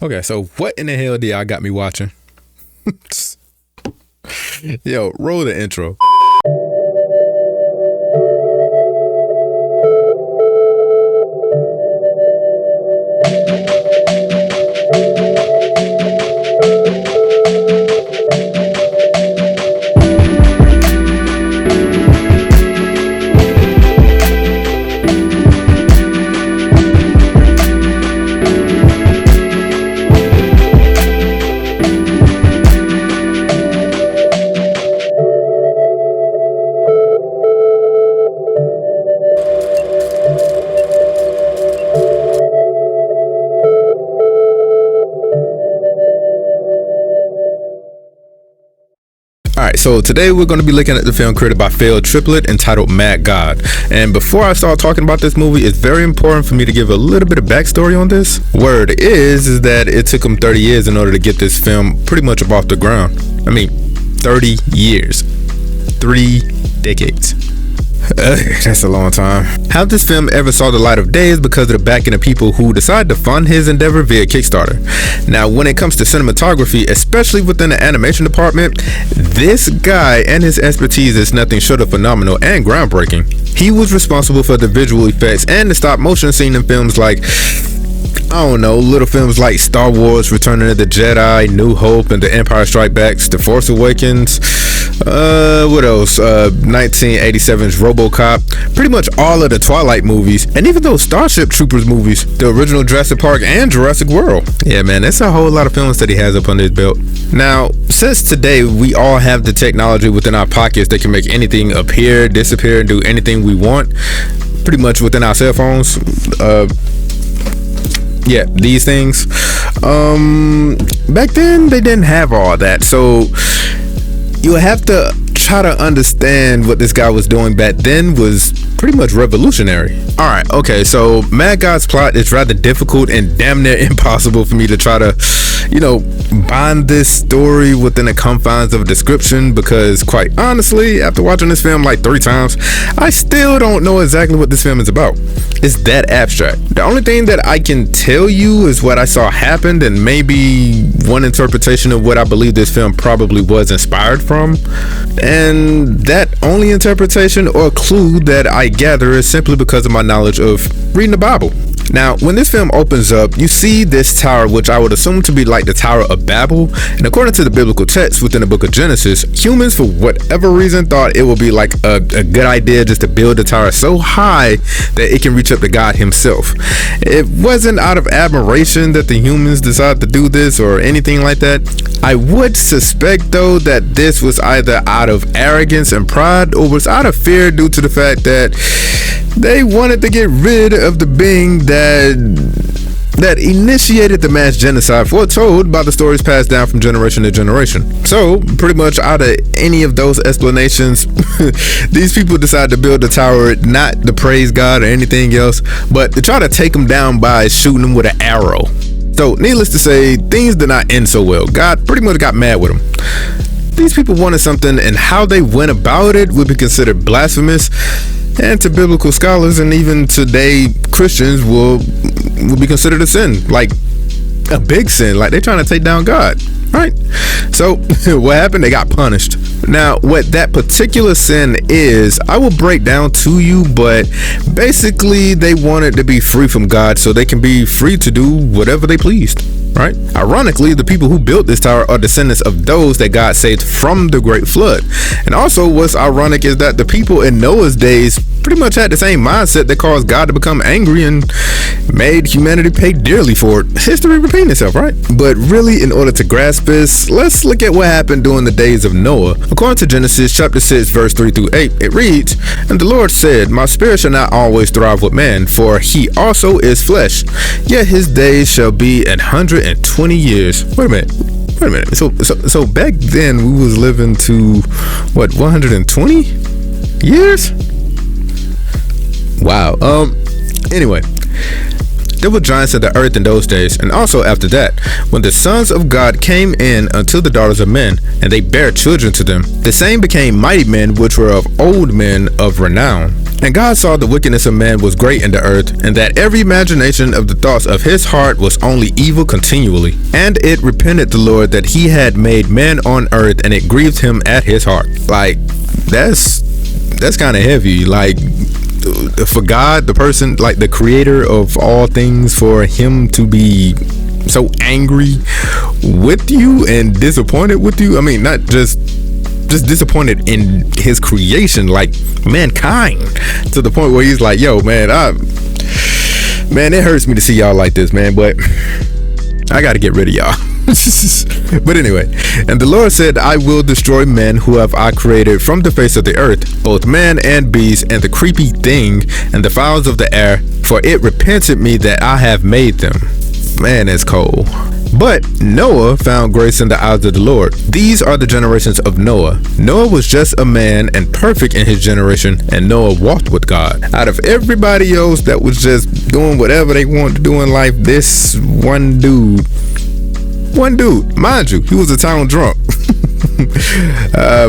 Okay, so what in the hell did y'all got me watching? Yo, roll the intro. Alright, so today we're going to be looking at the film created by failed triplet entitled Mad God. And before I start talking about this movie, it's very important for me to give a little bit of backstory on this. Word is that it took them 30 years in order to get this film pretty much up off the ground. I mean, 30 years. 3 decades. That's a long time. How this film ever saw the light of day is because of the backing of people who decided to fund his endeavor via Kickstarter. Now, when it comes to cinematography, especially within the animation department, this guy and his expertise is nothing short of phenomenal and groundbreaking. He was responsible for the visual effects and the stop motion seen in films like, I don't know, little films like Star Wars, Return of the Jedi, New Hope, and The Empire Strikes Back, The Force Awakens. What else? 1987's RoboCop. Pretty much all of the Twilight movies, and even those Starship Troopers movies, the original Jurassic Park and Jurassic World. Yeah, man, that's a whole lot of films that he has up under his belt. Now, since today we all have the technology within our pockets that can make anything appear, disappear, and do anything we want, pretty much within our cell phones. Yeah, these things. Back then they didn't have all that, so you have to try to understand what this guy was doing back then was pretty much revolutionary. Alright, okay, so Mad God's plot is rather difficult and damn near impossible for me to try to, bind this story within the confines of a description, because quite honestly, after watching this film like 3 times, I still don't know exactly what this film is about. It's that abstract. The only thing that I can tell you is what I saw happened and maybe one interpretation of what I believe this film probably was inspired from. And that only interpretation or clue that I gather is simply because of my knowledge of reading the Bible. Now, when this film opens up, you see this tower, which I would assume to be like the Tower of Babel. And according to the biblical text within the book of Genesis, humans, for whatever reason, thought it would be like a good idea just to build a tower so high that it can reach up to God himself. It wasn't out of admiration that the humans decided to do this or anything like that. I would suspect, though, that this was either out of arrogance and pride or was out of fear due to the fact that they wanted to get rid of the being that initiated the mass genocide foretold by the stories passed down from generation to generation. So, pretty much out of any of those explanations, these people decided to build a tower not to praise God or anything else, but to try to take him down by shooting him with an arrow. So, needless to say, things did not end so well. God pretty much got mad with him. These people wanted something, and how they went about it would be considered blasphemous. And to biblical scholars and even today Christians will be considered a sin, like a big sin, like they're trying to take down God, right? So what happened? They got punished. Now, what that particular sin is, I will break down to you, but basically they wanted to be free from God so they can be free to do whatever they pleased. Right? Ironically, the people who built this tower are descendants of those that God saved from the great flood. And also what's ironic is that the people in Noah's days pretty much had the same mindset that caused God to become angry and made humanity pay dearly for it. History repeating itself, right? But really, in order to grasp this, let's look at what happened during the days of Noah. According to Genesis chapter 6 verse 3 through 8, it reads, "And the Lord said, My spirit shall not always thrive with man, for he also is flesh. Yet his days shall be 120 years." Wait a minute. So back then we was living to what, 120 years? Wow. Anyway, There were giants of the earth in those days, and also after that, when the sons of God came in unto the daughters of men, and they bare children to them. The same became mighty men, which were of old men of renown. And God saw the wickedness of man was great in the earth, and that every imagination of the thoughts of his heart was only evil continually. And it repented the Lord that he had made man on earth, and it grieved him at his heart. Like, that's kind of heavy. Like, for God, the person, like the creator of all things, for him to be so angry with you and disappointed with you. I mean, not just disappointed in his creation, like mankind, to the point where he's like, yo, man, it hurts me to see y'all like this, man, but I gotta get rid of y'all. But anyway, and the Lord said, I will destroy men who have I created from the face of the earth, both man and beast, and the creepy thing, and the fowls of the air, for it repented me that I have made them. Man, it's cold. But Noah found grace in the eyes of the Lord. These are the generations of Noah. Noah was just a man and perfect in his generation, and Noah walked with God. Out of everybody else that was just doing whatever they wanted to do in life, this one dude, mind you, he was a town drunk.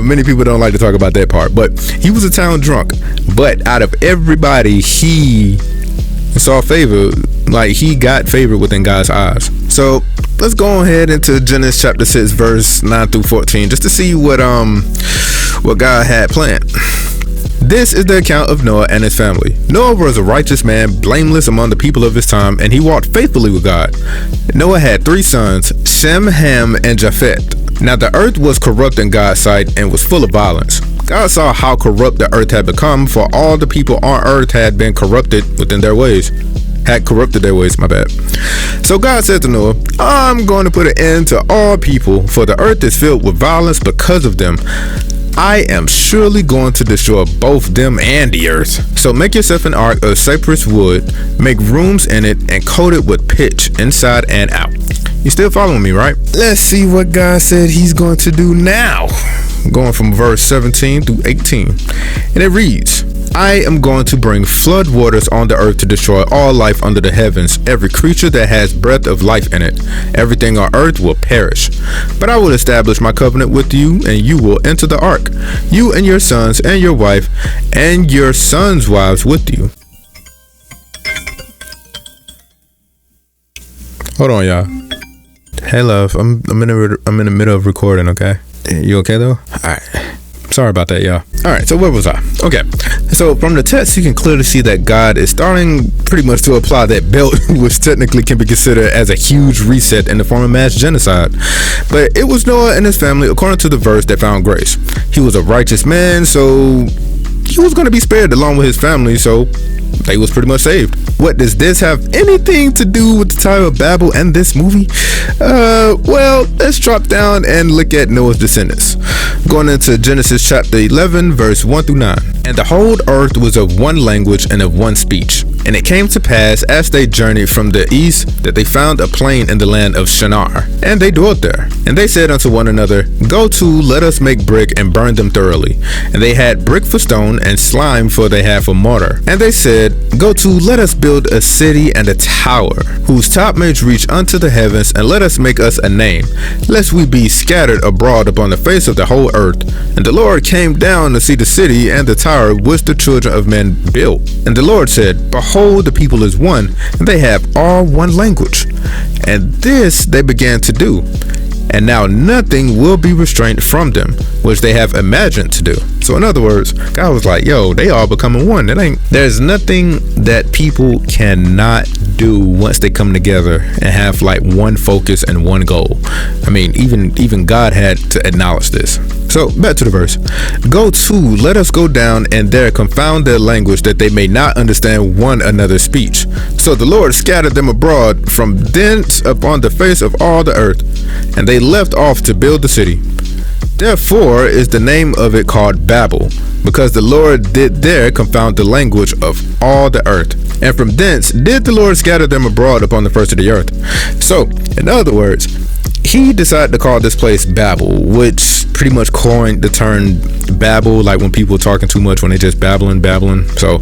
Many people don't like to talk about that part, but he was a town drunk. But out of everybody, he saw favor, like he got favor within God's eyes. So let's go ahead into Genesis chapter 6 verse 9 through 14 just to see what God had planned. This is the account of Noah and his family. Noah was a righteous man, blameless among the people of his time, and he walked faithfully with God. Noah had 3 sons, Shem, Ham, and Japheth. Now the earth was corrupt in God's sight and was full of violence. God saw how corrupt the earth had become, for all the people on earth had been corrupted within their ways. Had corrupted their ways, my bad. So God said to Noah, I'm going to put an end to all people, for the earth is filled with violence because of them. I am surely going to destroy both them and the earth. So make yourself an ark of cypress wood, make rooms in it, and coat it with pitch inside and out. You still following me, right? Let's see what God said he's going to do now. Going from verse 17 through 18. And it reads, I am going to bring flood waters on the earth to destroy all life under the heavens, every creature that has breath of life in it. Everything on earth will perish. But I will establish my covenant with you, and you will enter the ark, you and your sons and your wife, and your sons' wives with you. Hold on, y'all. Hey, love, I'm in the middle of recording, okay? You okay, though? All right. Sorry about that, y'all. All right, so where was I? Okay, so from the text, you can clearly see that God is starting pretty much to apply that belt, which technically can be considered as a huge reset in the form of mass genocide. But it was Noah and his family, according to the verse, that found grace. He was a righteous man, so he was going to be spared along with his family, so they was pretty much saved. What does this have anything to do with the title of Babel and this movie? Well, let's drop down and look at Noah's descendants. Going into Genesis chapter 11 verse 1 through 9. And the whole earth was of one language and of one speech. And it came to pass, as they journeyed from the east, that they found a plain in the land of Shinar, and they dwelt there. And they said unto one another, Go to, let us make brick and burn them thoroughly. And they had brick for stone, and slime for they had for mortar. And they said, Go to, let us build a city and a tower, whose top may reach unto the heavens, and let us make us a name, lest we be scattered abroad upon the face of the whole earth. And the Lord came down to see the city and the tower which the children of men built. And the Lord said, Behold, the people is one, and they have all one language. And this they began to do. And now nothing will be restrained from them, which they have imagined to do. So in other words, God was like, yo, they all becoming one. There's nothing that people cannot do once they come together and have like one focus and one goal. I mean, even God had to acknowledge this. So back to the verse. Go to, let us go down and there confound their language, that they may not understand one another's speech. So the Lord scattered them abroad from thence upon the face of all the earth, and they left off to build the city. Therefore is the name of it called Babel, because the Lord did there confound the language of all the earth. And from thence did the Lord scatter them abroad upon the face of the earth. So, in other words, he decided to call this place Babel, which pretty much coined the term babble, like when people are talking too much, when they just babbling. So,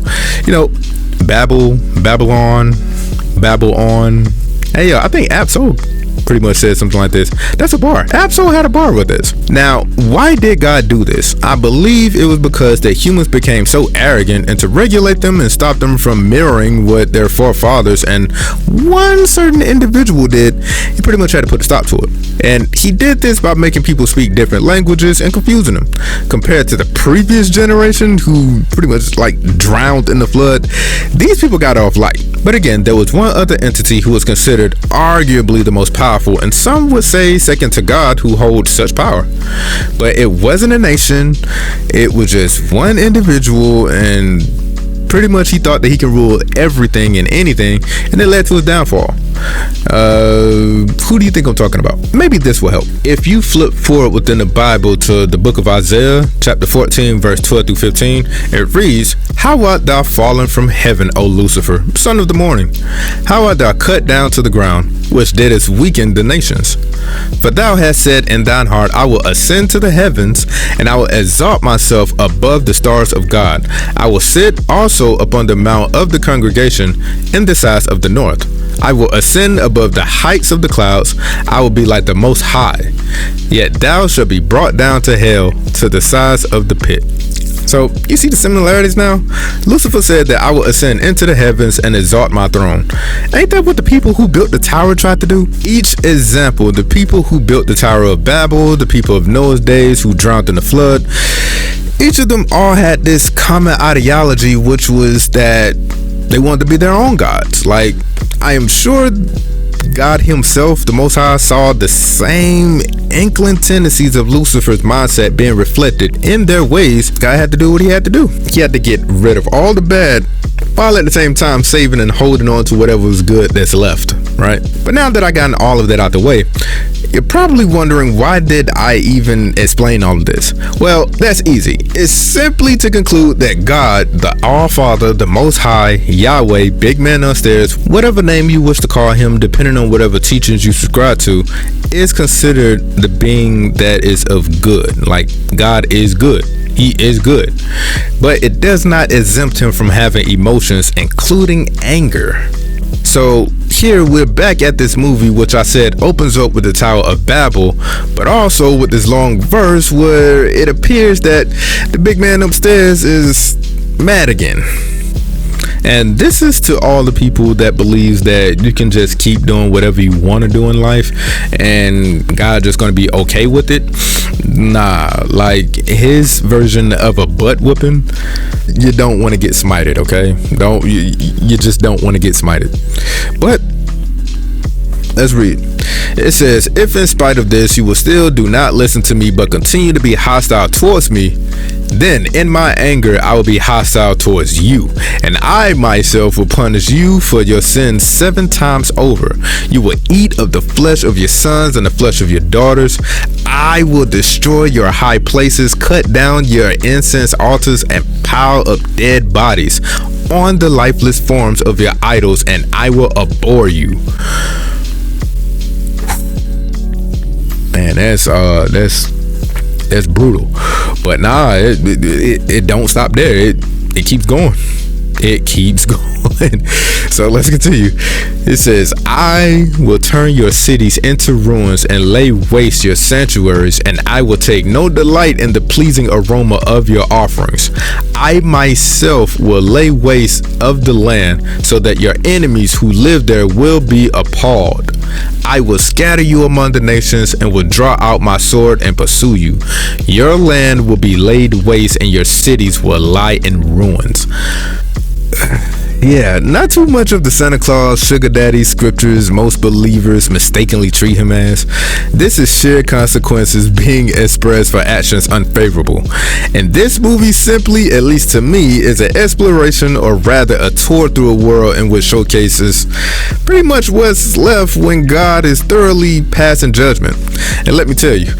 Babel, Babylon, Babel on. Hey, yo, I think ep7 pretty much said something like this. That's a bar. ep7 had a bar with this. Now, why did God do this? I believe it was because that humans became so arrogant, and to regulate them and stop them from mirroring what their forefathers and one certain individual did, he pretty much had to put a stop to it. And he did this by making people speak different languages and confusing them. Compared to the previous generation who pretty much like drowned in the flood, these people got off light. But again, there was one other entity who was considered arguably the most powerful, and some would say second to God, who holds such power. But it wasn't a nation, it was just one individual, and pretty much he thought that he can rule everything and anything, and it led to his downfall. Who do you think I'm talking about? Maybe this will help. If you flip forward within the Bible to the book of Isaiah, chapter 14, verse 12 through 15, it reads, "How art thou fallen from heaven, O Lucifer, son of the morning? How art thou cut down to the ground, which didst weaken the nations? For thou hast said in thine heart, I will ascend to the heavens, and I will exalt myself above the stars of God. I will sit also upon the mount of the congregation in the sides of the north. I will ascend above the heights of the clouds. I will be like the Most High. Yet thou shalt be brought down to hell, to the sides of the pit." So, you see the similarities now? Lucifer said that I will ascend into the heavens and exalt my throne. Ain't that what the people who built the tower tried to do? Each example, the people who built the Tower of Babel, the people of Noah's days who drowned in the flood, each of them all had this common ideology, which was that they wanted to be their own gods. Like, I am sure God himself, the Most High, saw the same inkling tendencies of Lucifer's mindset being reflected in their ways. God had to do what he had to do. He had to get rid of all the bad, while at the same time saving and holding on to whatever was good that's left, right? But now that I gotten all of that out the way, you're probably wondering, why did I even explain all of this? Well, that's easy. It's simply to conclude that God, the All-Father, the Most High, Yahweh, Big Man Upstairs, whatever name you wish to call him, depending on whatever teachings you subscribe to, is considered the being that is of good. Like, God is good. He is good. But it does not exempt him from having emotions, including anger. So here we're back at this movie, which I said opens up with the Tower of Babel, but also with this long verse where it appears that the big man upstairs is mad again. And this is to all the people that believes that you can just keep doing whatever you want to do in life and God just going to be okay with it. Nah, like his version of a butt whooping, you don't want to get smited, okay? You just don't want to get smited. But let's read. It says, "If in spite of this you will still do not listen to me but continue to be hostile towards me, then in my anger I will be hostile towards you, and I myself will punish you for your sins 7 times over. You will eat of the flesh of your sons and the flesh of your daughters. I will destroy your high places, cut down your incense altars, and pile up dead bodies on the lifeless forms of your idols, and I will abhor you." Man, that's brutal. But nah, it don't stop there. It keeps going. It keeps going. So let's continue. It says, "I will turn your cities into ruins and lay waste your sanctuaries, and I will take no delight in the pleasing aroma of your offerings. I myself will lay waste of the land, so that your enemies who live there will be appalled. I will scatter you among the nations and will draw out my sword and pursue you. Your land will be laid waste and your cities will lie in ruins." Yeah, not too much of the Santa Claus, sugar daddy scriptures most believers mistakenly treat him as. This is sheer consequences being expressed for actions unfavorable. And this movie simply, at least to me, is an exploration, or rather a tour through a world in which showcases pretty much what's left when God is thoroughly passing judgment. And let me tell you,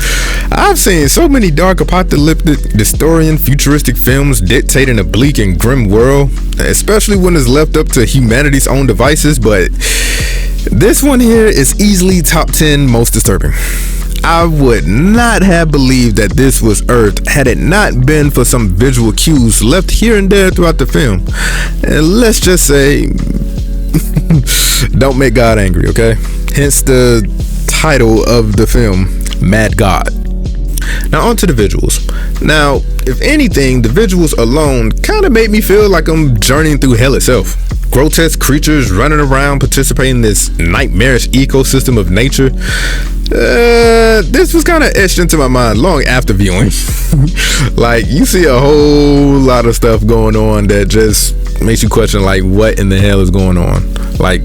I've seen so many dark apocalyptic dystopian futuristic films dictating a bleak and grim world, especially when it's left up to humanity's own devices, but this one here is easily top 10 most disturbing. I would not have believed that this was Earth had it not been for some visual cues left here and there throughout the film. And let's just say Don't make God angry, okay? Hence the title of the film, Mad God. Now on to the visuals. Now, if anything, the visuals alone kind of made me feel like I'm journeying through hell itself. Grotesque creatures running around participating in this nightmarish ecosystem of nature. This was kind of etched into my mind long after viewing. Like, you see a whole lot of stuff going on that just makes you question, like, what in the hell is going on? Like,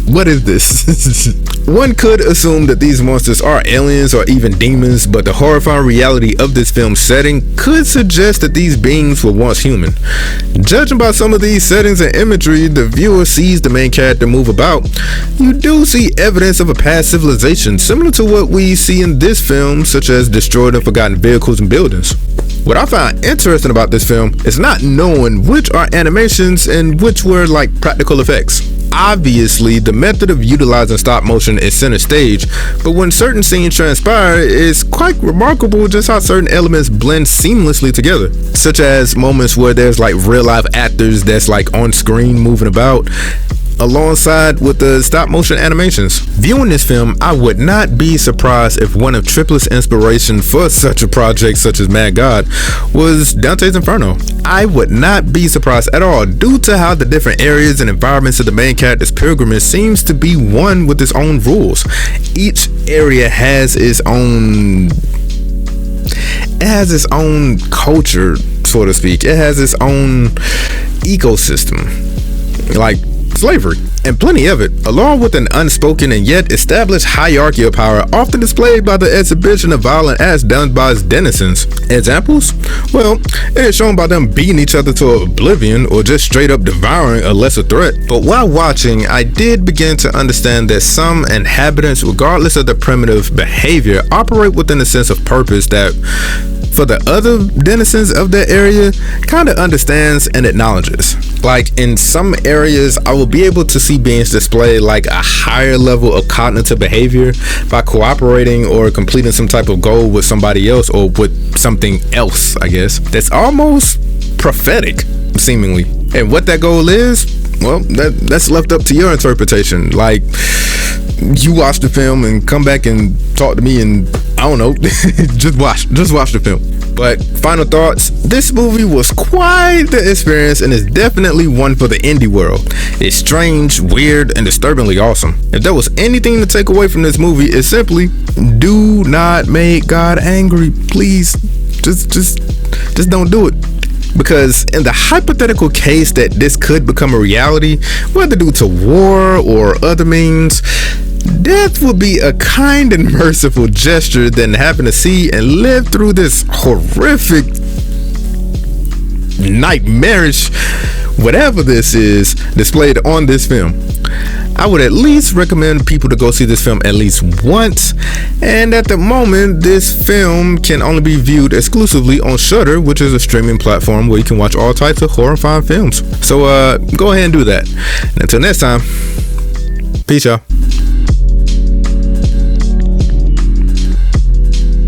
what is this? One could assume that these monsters are aliens or even demons, but the horrifying reality of this film's setting could suggest that these beings were once human. Judging by some of these settings and imagery the viewer sees the main character move about, you do see evidence of a past civilization similar to what we see in this film, such as destroyed and forgotten vehicles and buildings. What I find interesting about this film is not knowing which are animations and which were like practical effects. Obviously, the method of utilizing stop motion is center stage, but when certain scenes transpire, it's quite remarkable just how certain elements blend seamlessly together, such as moments where there's like real life actors that's like on screen moving about alongside with the stop motion animations. Viewing this film, I would not be surprised if one of Triplet's inspiration for such a project such as Mad God was Dante's Inferno. I would not be surprised at all due to how the different areas and environments of the main character's pilgrimage seems to be one with its own rules. Each area has its own culture, so to speak. It has its own ecosystem, like slavery, and plenty of it, along with an unspoken and yet established hierarchy of power often displayed by the exhibition of violent acts done by its denizens. Examples? Well, it is shown by them beating each other to oblivion or just straight up devouring a lesser threat. But while watching, I did begin to understand that some inhabitants, regardless of their primitive behavior, operate within a sense of purpose that for the other denizens of that area kind of understands and acknowledges. Like in some areas, I will be able to see beings display like a higher level of cognitive behavior by cooperating or completing some type of goal with somebody else or with something else, I guess, that's almost prophetic, seemingly. And what that goal is, well, that's left up to your interpretation. Like, you watch the film and come back and talk to me and I don't know, just watch the film. But final thoughts, this movie was quite the experience and is definitely one for the indie world. It's strange, weird, and disturbingly awesome. If there was anything to take away from this movie, it's simply do not make God angry. Please, just don't do it. Because in the hypothetical case that this could become a reality, whether due to war or other means, death would be a kind and merciful gesture than having to see and live through this horrific, nightmarish, whatever this is, displayed on this film. I would at least recommend people to go see this film at least once, and at the moment this film can only be viewed exclusively on Shudder, which is a streaming platform where you can watch all types of horrifying films. So go ahead and do that. And until next time, peace y'all.